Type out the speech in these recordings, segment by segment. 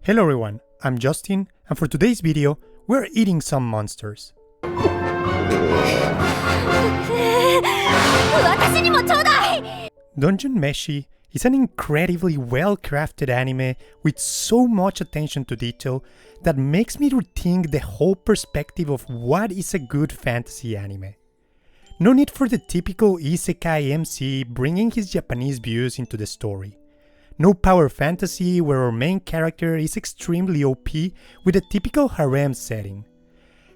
Hello everyone, I'm Justin, and for today's video, we're eating some monsters. Dungeon Meshi is an incredibly well-crafted anime with so much attention to detail that makes me rethink the whole perspective of what is a good fantasy anime. No need for the typical isekai MC bringing his Japanese views into the story. No power fantasy where our main character is extremely OP with a typical harem setting.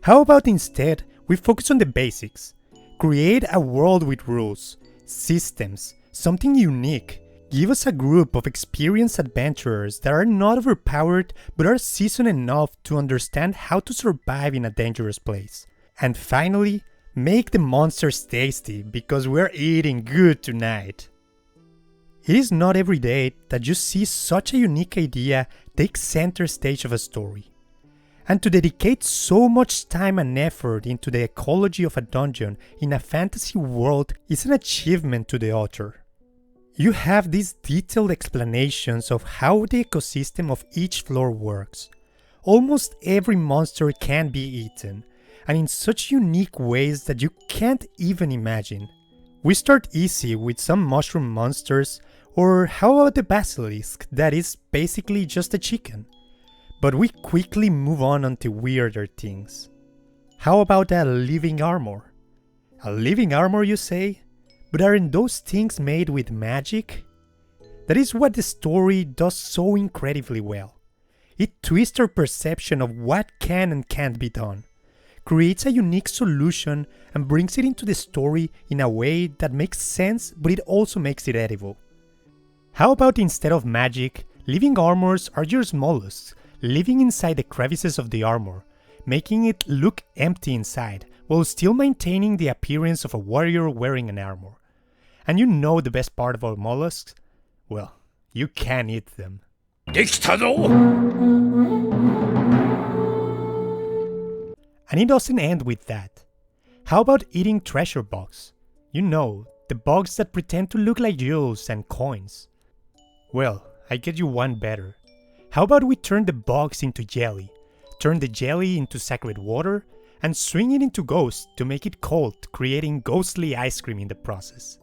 How about instead we focus on the basics? Create a world with rules, systems, something unique. Give us a group of experienced adventurers that are not overpowered but are seasoned enough to understand how to survive in a dangerous place. And finally, make the monsters tasty because we're eating good tonight. It is not every day that you see such a unique idea take center stage of a story. And to dedicate so much time and effort into the ecology of a dungeon in a fantasy world is an achievement to the author. You have these detailed explanations of how the ecosystem of each floor works. Almost every monster can be eaten, and in such unique ways that you can't even imagine. We start easy with some mushroom monsters, or how about the basilisk that is basically just a chicken? But we quickly move on onto weirder things. How about a living armor? A living armor, you say? But aren't those things made with magic? That is what the story does so incredibly well. It twists our perception of what can and can't be done, creates a unique solution and brings it into the story in a way that makes sense but it also makes it edible. How about instead of magic, living armors are just mollusks living inside the crevices of the armor, making it look empty inside while still maintaining the appearance of a warrior wearing an armor. And you know the best part about mollusks? Well, you can eat them. できたぞ! And it doesn't end with that. How about eating treasure bugs? You know, the bugs that pretend to look like jewels and coins. Well, I get you one better. How about we turn the bugs into jelly, turn the jelly into sacred water, and swing it into ghosts to make it cold, creating ghostly ice cream in the process.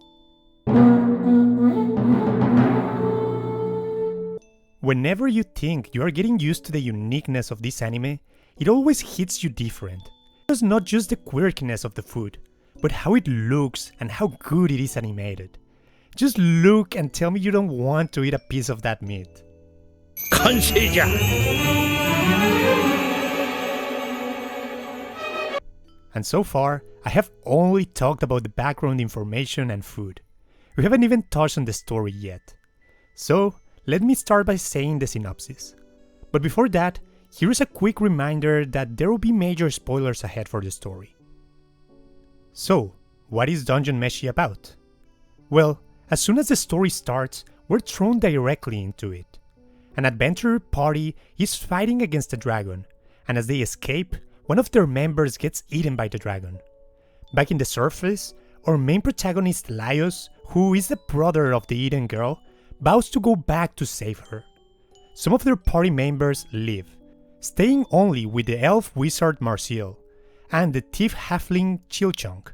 Whenever you think you are getting used to the uniqueness of this anime, it always hits you different. It's not just the quirkiness of the food, but how it looks and how good it is animated. Just look and tell me you don't want to eat a piece of that meat. 完成じゃ! And so far, I have only talked about the background information and food. We haven't even touched on the story yet. So, let me start by saying the synopsis. But before that, here is a quick reminder that there will be major spoilers ahead for the story. So, what is Dungeon Meshi about? Well, as soon as the story starts, we're thrown directly into it. An adventurer party is fighting against a dragon, and as they escape, one of their members gets eaten by the dragon. Back in the surface, our main protagonist Laios, who is the brother of the eaten girl, vows to go back to save her. Some of their party members leave, staying only with the elf wizard Marcial and the thief halfling Chilchunk.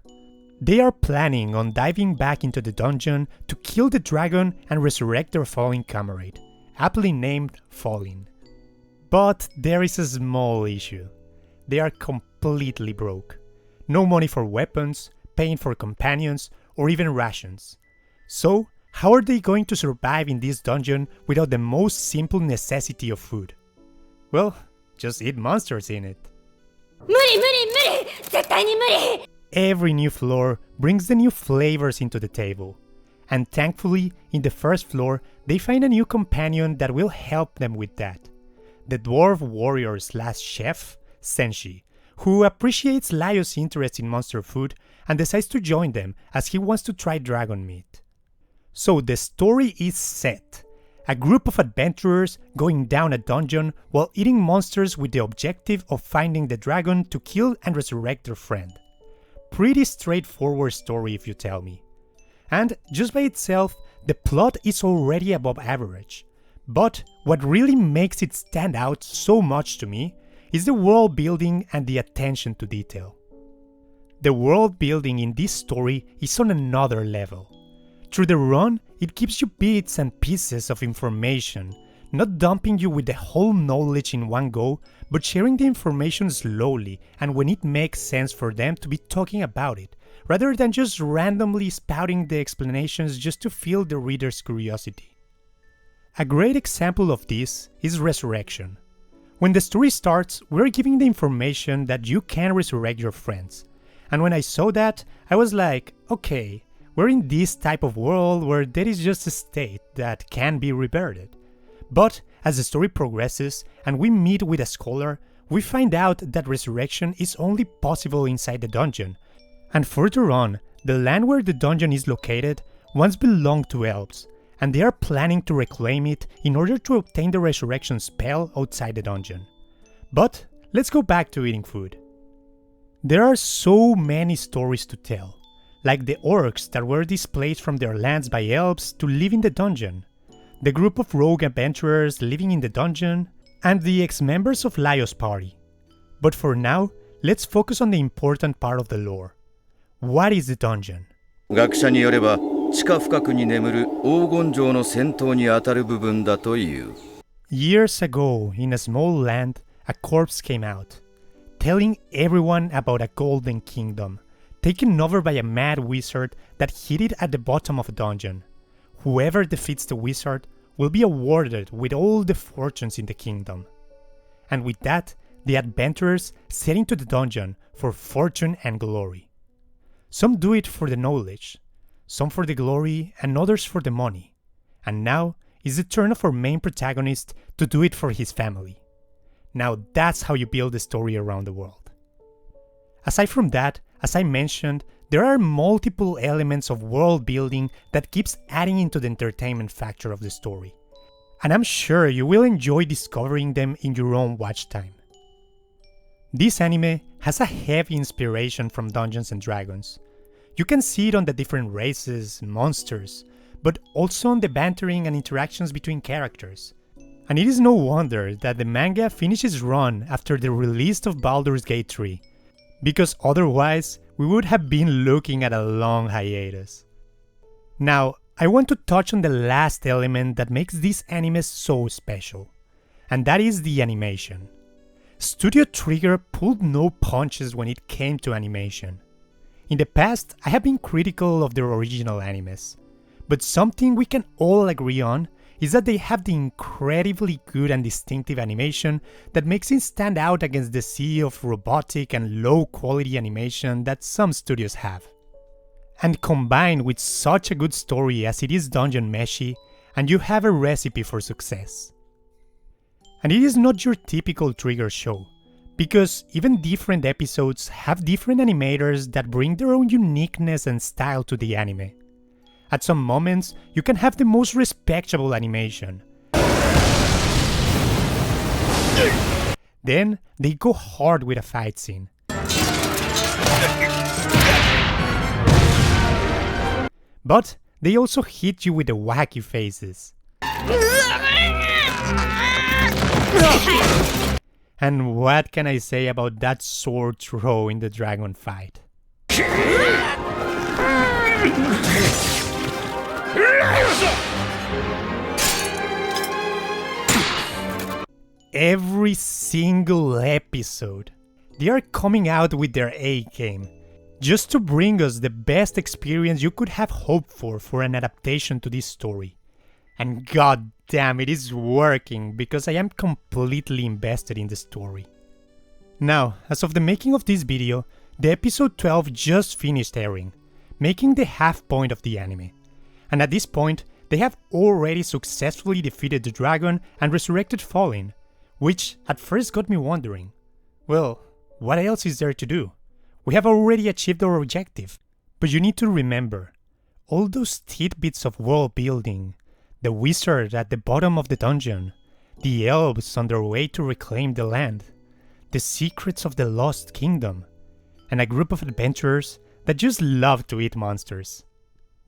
They are planning on diving back into the dungeon to kill the dragon and resurrect their fallen comrade, aptly named Fallen. But there is a small issue. They are completely broke. No money for weapons, paying for companions, or even rations. So, how are they going to survive in this dungeon without the most simple necessity of food? Well, just eat monsters in it. 無理無理無理絶対に無理 Every new floor brings the new flavors into the table. And thankfully, in the first floor, they find a new companion that will help them with that. The dwarf warrior / chef, Senshi, who appreciates Laios' interest in monster food and decides to join them as he wants to try dragon meat. So the story is set. A group of adventurers going down a dungeon while eating monsters with the objective of finding the dragon to kill and resurrect their friend. Pretty straightforward story if you tell me. And just by itself, the plot is already above average. But what really makes it stand out so much to me is the world building and the attention to detail. The world building in this story is on another level. Through the run, it gives you bits and pieces of information, not dumping you with the whole knowledge in one go, but sharing the information slowly and when it makes sense for them to be talking about it, rather than just randomly spouting the explanations just to fill the reader's curiosity. A great example of this is Resurrection. When the story starts, we're giving the information that you can resurrect your friends. And when I saw that, I was like, okay, we're in this type of world where there is just a state that can be rebirthed. But as the story progresses and we meet with a scholar, we find out that resurrection is only possible inside the dungeon. And further on, the land where the dungeon is located once belonged to elves, and they are planning to reclaim it in order to obtain the resurrection spell outside the dungeon. But let's go back to eating food. There are so many stories to tell, like the orcs that were displaced from their lands by elves to live in the dungeon, the group of rogue adventurers living in the dungeon, and the ex-members of Laios' party. But for now, let's focus on the important part of the lore. What is the dungeon? 学者によれば地下深くに眠る黄金城の先頭にあたる部分だという。 Years ago, in a small land, a corpse came out, telling everyone about a golden kingdom, taken over by a mad wizard that hid it at the bottom of a dungeon. Whoever defeats the wizard will be awarded with all the fortunes in the kingdom. And with that, the adventurers set into the dungeon for fortune and glory. Some do it for the knowledge, some for the glory, and others for the money. And now is the turn of our main protagonist to do it for his family. Now that's how you build a story around the world. Aside from that, as I mentioned, there are multiple elements of world building that keeps adding into the entertainment factor of the story. And I'm sure you will enjoy discovering them in your own watch time. This anime has a heavy inspiration from Dungeons and Dragons. You can see it on the different races, monsters, but also on the bantering and interactions between characters. And it is no wonder that the manga finishes run after the release of Baldur's Gate 3, because otherwise we would have been looking at a long hiatus. Now, I want to touch on the last element that makes this anime so special, and that is the animation. Studio Trigger pulled no punches when it came to animation. In the past, I have been critical of their original animes, but something we can all agree on is that they have the incredibly good and distinctive animation that makes it stand out against the sea of robotic and low-quality animation that some studios have. And combined with such a good story as it is Dungeon Meshi, and you have a recipe for success. And it is not your typical Trigger show, because even different episodes have different animators that bring their own uniqueness and style to the anime. At some moments, you can have the most respectable animation. Then, they go hard with a fight scene. But they also hit you with the wacky faces. And what can I say about that sword throw in the dragon fight? Every single episode, they are coming out with their A game, just to bring us the best experience you could have hoped for an adaptation to this story. And god damn, it is working, because I am completely invested in the story. Now, as of the making of this video, the episode 12 just finished airing, making the half point of the anime. And at this point, they have already successfully defeated the dragon and resurrected Fallen, which at first got me wondering, well, what else is there to do? We have already achieved our objective. But you need to remember, all those tidbits of world building, the wizard at the bottom of the dungeon, the elves on their way to reclaim the land, the secrets of the lost kingdom, and a group of adventurers that just love to eat monsters.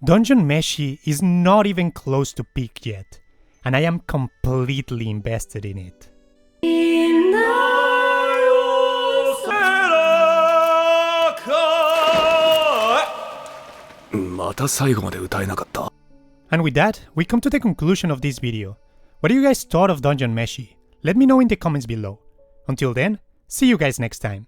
Dungeon Meshi is not even close to peak yet, and I am completely invested in it. また最後まで歌えなかった。 And with that, we come to the conclusion of this video. What do you guys thought of Dungeon Meshi? Let me know in the comments below. Until then, see you guys next time.